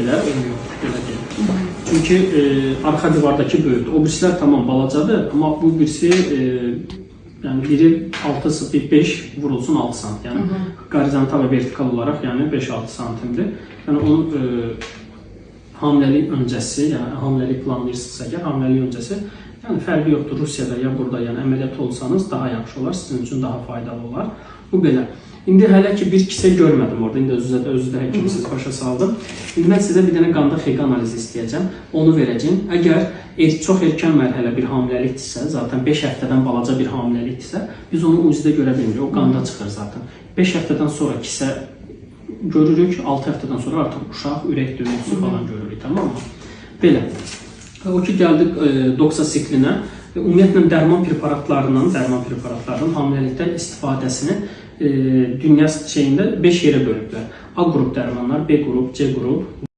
belə olmuyor, belə deyim. Çünki arxa divardakı böyükdür. O birisilər tamam balacadır, amma bu birisi yəni biri 6,5 vurulsun 6 sant. Yəni horizontal və vertikal olaraq yəni 5-6 santimdir. Yəni onun hamiləlik öncəsi, yəni hamiləlik planlayırsınızsa əgər, hamiləlik öncəsi yəni fərqi yoxdur. Rusiyada ya burada yəni əməliyyat olsanız daha yaxşı olar, sizin üçün daha faydalı olar. Bu belə. İndi hələ ki bir kisə görmədim orada. İndi özü də həkimsiz başa saldım. İndi mən sizə bir dənə qanda xeyqi analizi istəyəcəm. Onu verəcəm. Əgər çox erkən mərhələ bir hamiləlikdirsə, zaten 5 həftədən balaca bir hamiləlikdirsə, biz onu UZI-də görə bilmirik. O qanda çıxır zaten. 5 həftədən sonra kisə görürük, 6 həftədən sonra artıq uşaq ürək döyüntüsü falan görürük, tamam mı? Belə. O ki gəldik doksasiklinə. Ümumiyyətlə dərman preparatlarının hamiləlikdə istifadəsini dünya şeyində 5 yerə bölüblər. A qrup dərmanlar, B qrup, C qrup,